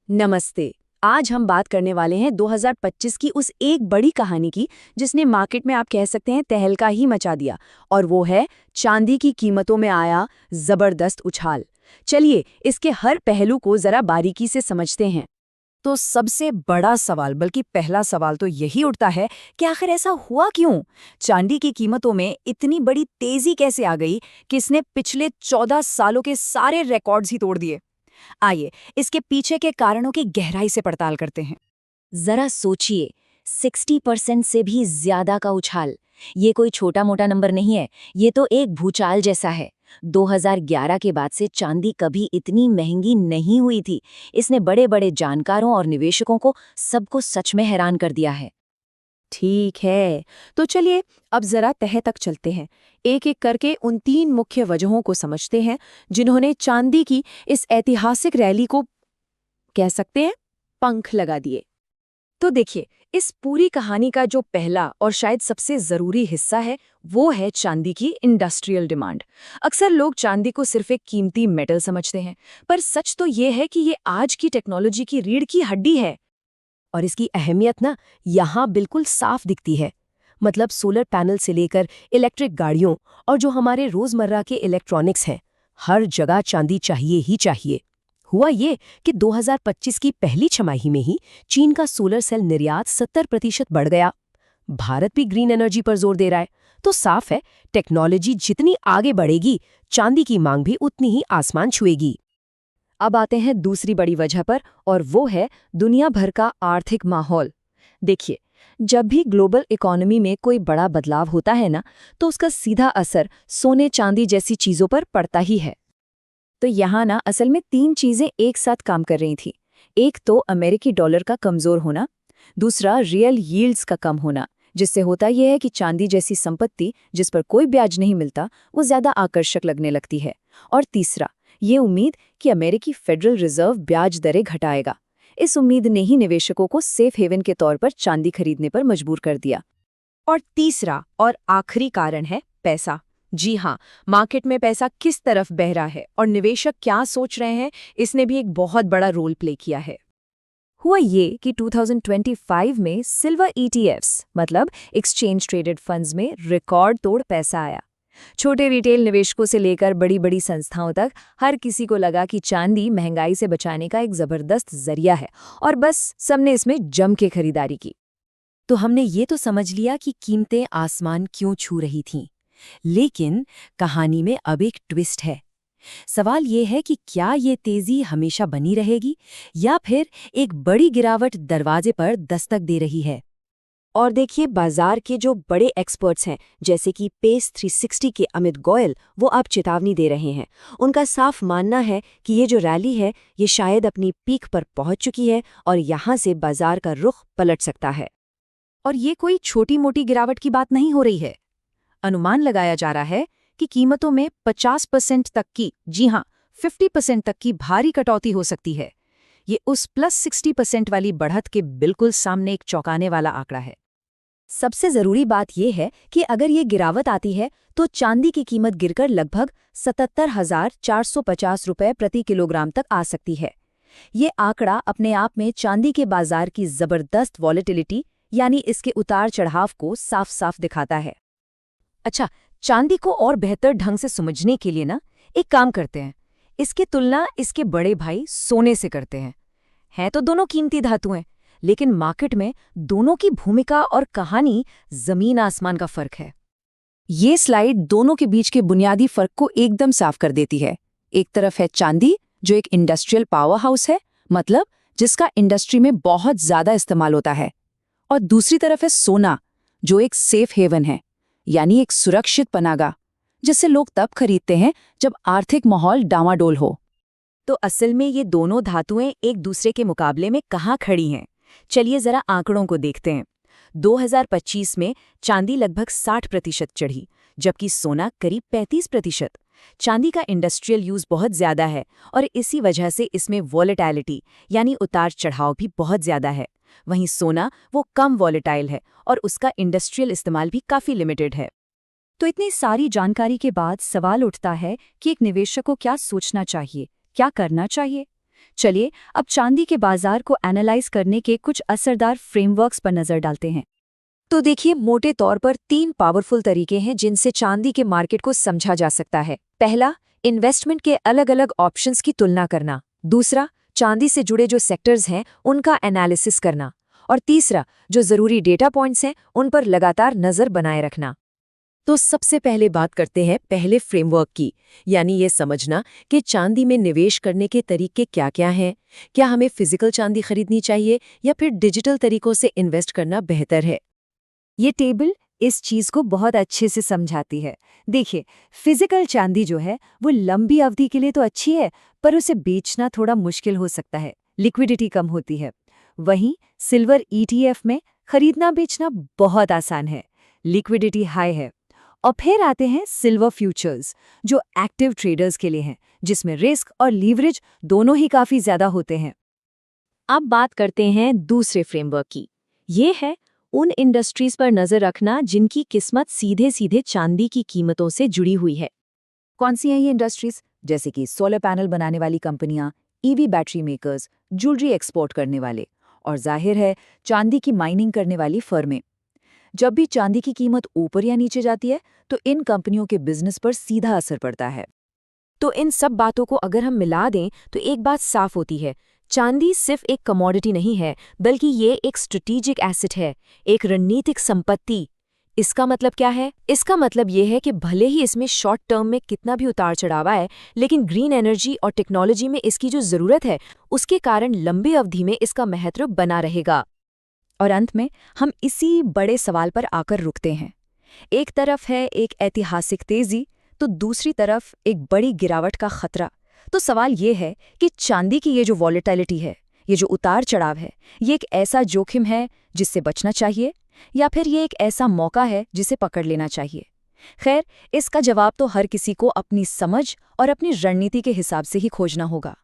नमस्ते। आज हम बात करने वाले हैं 2025 की उस एक बड़ी कहानी की जिसने मार्केट में आप कह सकते हैं तहलका ही मचा दिया। और वो है चांदी की कीमतों में आया जबरदस्त उछाल। चलिए इसके हर पहलू को जरा बारीकी से समझते हैं। तो सबसे बड़ा सवाल, बल्कि पहला सवाल तो यही उठता है कि आखिर ऐसा हुआ क्यों? चांदी की कीमतों में इतनी बड़ी तेजी कैसे आ गई कि इसने पिछले 14 सालों के सारे रिकॉर्ड्स ही तोड़ दिए? आइए, इसके पीछे के कारणों की गहराई से पड़ताल करते हैं। जरा सोचिए, 60% से भी ज्यादा का उछाल। ये कोई छोटा मोटा नंबर नहीं है, ये तो एक भूचाल जैसा है। 2011 के बाद से चांदी कभी इतनी महंगी नहीं हुई थी। इसने बड़े बड़े जानकारों और निवेशकों को सबको सच में हैरान कर दिया है। ठीक है, तो चलिए अब जरा तह तक चलते हैं। एक एक करके उन 3 मुख्य वजहों को समझते हैं जिन्होंने चांदी की इस ऐतिहासिक रैली को, कह सकते हैं, पंख लगा दिए। तो देखिए, इस पूरी कहानी का जो पहला और शायद सबसे जरूरी हिस्सा है वो है चांदी की इंडस्ट्रियल डिमांड। अक्सर लोग चांदी को सिर्फ एक कीमती मेटल समझते हैं, पर सच तो ये है कि ये आज की टेक्नोलॉजी की रीढ़ की हड्डी है। और इसकी अहमियत ना यहाँ बिल्कुल साफ दिखती है। मतलब सोलर पैनल से लेकर इलेक्ट्रिक गाड़ियों और जो हमारे रोजमर्रा के इलेक्ट्रॉनिक्स हैं, हर जगह चांदी चाहिए ही चाहिए। हुआ ये कि 2025 की पहली छमाही में ही चीन का सोलर सेल निर्यात 70% बढ़ गया। भारत भी ग्रीन एनर्जी पर जोर दे रहा है। तो साफ है, टेक्नोलॉजी जितनी आगे बढ़ेगी, चांदी की मांग भी उतनी ही आसमान छुएगी। अब आते हैं दूसरी बड़ी वजह पर, और वो है दुनिया भर का आर्थिक माहौल। देखिए, जब भी ग्लोबल इकोनॉमी में कोई बड़ा बदलाव होता है ना, तो उसका सीधा असर सोने चांदी जैसी चीजों पर पड़ता ही है। तो यहाँ ना असल में 3 चीजें एक साथ काम कर रही थी। एक तो अमेरिकी डॉलर का कमजोर होना, दूसरा रियल यील्ड्स का कम होना, जिससे होता यह है कि चांदी जैसी संपत्ति जिस पर कोई ब्याज नहीं मिलता वो ज्यादा आकर्षक लगने लगती है, और तीसरा ये उम्मीद कि अमेरिकी फेडरल रिजर्व ब्याज दरें घटाएगा। इस उम्मीद ने ही निवेशकों को सेफ हेवन के तौर पर चांदी खरीदने पर मजबूर कर दिया। और तीसरा और आखिरी कारण है पैसा। जी हाँ, मार्केट में पैसा किस तरफ बह रहा है और निवेशक क्या सोच रहे हैं, इसने भी एक बहुत बड़ा रोल प्ले किया है। हुआ ये कि 2025 में सिल्वर ईटीएफ्स मतलब एक्सचेंज ट्रेडेड फंड्स में रिकॉर्ड तोड़ पैसा आया। छोटे रिटेल निवेशकों से लेकर बड़ी बड़ी संस्थाओं तक हर किसी को लगा कि चांदी महंगाई से बचाने का एक जबरदस्त जरिया है, और बस सबने इसमें जम के खरीदारी की। तो हमने ये तो समझ लिया कि कीमतें आसमान क्यों छू रही थीं। लेकिन कहानी में अब एक ट्विस्ट है। सवाल ये है कि क्या ये तेजी हमेशा बनी रहेगी या फिर एक बड़ी गिरावट दरवाजे पर दस्तक दे रही है। और देखिए, बाजार के जो बड़े एक्सपर्ट्स हैं जैसे कि पेस 360 के अमित गोयल, वो अब चेतावनी दे रहे हैं। उनका साफ मानना है कि ये जो रैली है ये शायद अपनी पीक पर पहुंच चुकी है और यहाँ से बाजार का रुख पलट सकता है। और ये कोई छोटी मोटी गिरावट की बात नहीं हो रही है। अनुमान लगाया जा रहा है कि कीमतों में 50% तक की, जी हाँ, 50% तक की भारी कटौती हो सकती है। ये उस +60% वाली बढ़त के बिल्कुल सामने एक चौंकाने वाला आंकड़ा है। सबसे जरूरी बात यह है कि अगर ये गिरावट आती है तो चांदी की कीमत गिरकर लगभग 77,450 रुपये प्रति किलोग्राम तक आ सकती है। ये आंकड़ा अपने आप में चांदी के बाजार की जबरदस्त वॉलेटिलिटी यानी इसके उतार चढ़ाव को साफ साफ दिखाता है। अच्छा, चांदी को और बेहतर ढंग से समझने के लिए ना एक काम करते हैं। इसकी तुलना इसके बड़े भाई सोने से करते हैं। हैं तो दोनों कीमती धातुएं, लेकिन मार्केट में दोनों की भूमिका और कहानी जमीन आसमान का फर्क है। ये स्लाइड दोनों के बीच के बुनियादी फर्क को एकदम साफ कर देती है। एक तरफ है चांदी, जो एक इंडस्ट्रियल पावर हाउस है, मतलब जिसका इंडस्ट्री में बहुत ज्यादा इस्तेमाल होता है। और दूसरी तरफ है सोना, जो एक सेफ हेवन है, यानी एक सुरक्षित पनागा, जिसे लोग तब खरीदते हैं जब आर्थिक माहौल डामाडोल हो। तो असल में ये दोनों धातुएं एक दूसरे के मुकाबले में कहाँ खड़ी हैं? चलिए जरा आंकड़ों को देखते हैं। 2025 में चांदी लगभग 60% चढ़ी, जबकि सोना करीब 35%। चांदी का इंडस्ट्रियल यूज बहुत ज्यादा है और इसी वजह से इसमें वॉलेटिलिटी यानी उतार चढ़ाव भी बहुत ज्यादा है। वहीं सोना वो कम वॉलेटाइल है और उसका इंडस्ट्रियल इस्तेमाल भी काफी लिमिटेड है। तो इतनी सारी जानकारी के बाद सवाल उठता है कि एक निवेशक को क्या सोचना चाहिए, क्या करना चाहिए। चलिए अब चांदी के बाजार को एनालाइज करने के कुछ असरदार फ्रेमवर्क्स पर नजर डालते हैं। तो देखिए, मोटे तौर पर 3 पावरफुल तरीके हैं जिनसे चांदी के मार्केट को समझा जा सकता है। पहला, इन्वेस्टमेंट के अलग अलग ऑप्शंस की तुलना करना। दूसरा, चांदी से जुड़े जो सेक्टर्स हैं उनका एनालिसिस करना। और तीसरा, जो जरूरी डेटा पॉइंट्स हैं उन पर लगातार नजर बनाए रखना। तो सबसे पहले बात करते हैं पहले फ्रेमवर्क की, यानी ये समझना कि चांदी में निवेश करने के तरीके क्या-क्या हैं। क्या हमें फिजिकल चांदी खरीदनी चाहिए या फिर डिजिटल तरीकों से इन्वेस्ट करना बेहतर है? ये टेबल इस चीज को बहुत अच्छे से समझाती है। देखिए, फिजिकल चांदी जो है वो लंबी अवधि के लिए तो अच्छी है, पर उसे बेचना थोड़ा मुश्किल हो सकता है, लिक्विडिटी कम होती है। वहीं सिल्वर ETF में खरीदना बेचना बहुत आसान है, लिक्विडिटी हाई है। और फिर आते हैं सिल्वर फ्यूचर्स, जो एक्टिव ट्रेडर्स के लिए हैं, जिसमें रिस्क और लीवरेज दोनों ही काफी ज्यादा होते हैं। अब बात करते हैं दूसरे फ्रेमवर्क की। ये है उन इंडस्ट्रीज पर नजर रखना जिनकी किस्मत सीधे सीधे चांदी की कीमतों से जुड़ी हुई है। कौन सी हैं ये इंडस्ट्रीज? जैसे कि सोलर पैनल बनाने वाली कंपनियां, EV battery makers, jewellery export करने वाले, और जाहिर है चांदी की माइनिंग करने वाली फर्में। जब भी चांदी की कीमत ऊपर या नीचे जाती है तो इन कंपनियों के बिजनेस पर सीधा असर पड़ता है। तो इन सब बातों को अगर हम मिला दें तो एक बात साफ होती है, चांदी सिर्फ एक कमोडिटी नहीं है, बल्कि ये एक स्ट्रेटेजिक एसेट है, एक रणनीतिक संपत्ति। इसका मतलब क्या है? इसका मतलब ये है कि भले ही इसमें शॉर्ट टर्म में कितना भी उतार चढ़ाव आए, लेकिन ग्रीन एनर्जी और टेक्नोलॉजी में इसकी जो ज़रूरत है उसके कारण लंबी अवधि में इसका महत्व बना रहेगा। और अंत में हम इसी बड़े सवाल पर आकर रुकते हैं। एक तरफ है एक ऐतिहासिक तेजी, तो दूसरी तरफ एक बड़ी गिरावट का खतरा। तो सवाल ये है कि चांदी की ये जो वॉलेटिलिटी है, ये जो उतार चढ़ाव है, ये एक ऐसा जोखिम है जिससे बचना चाहिए, या फिर ये एक ऐसा मौका है जिसे पकड़ लेना चाहिए? खैर, इसका जवाब तो हर किसी को अपनी समझ और अपनी रणनीति के हिसाब से ही खोजना होगा।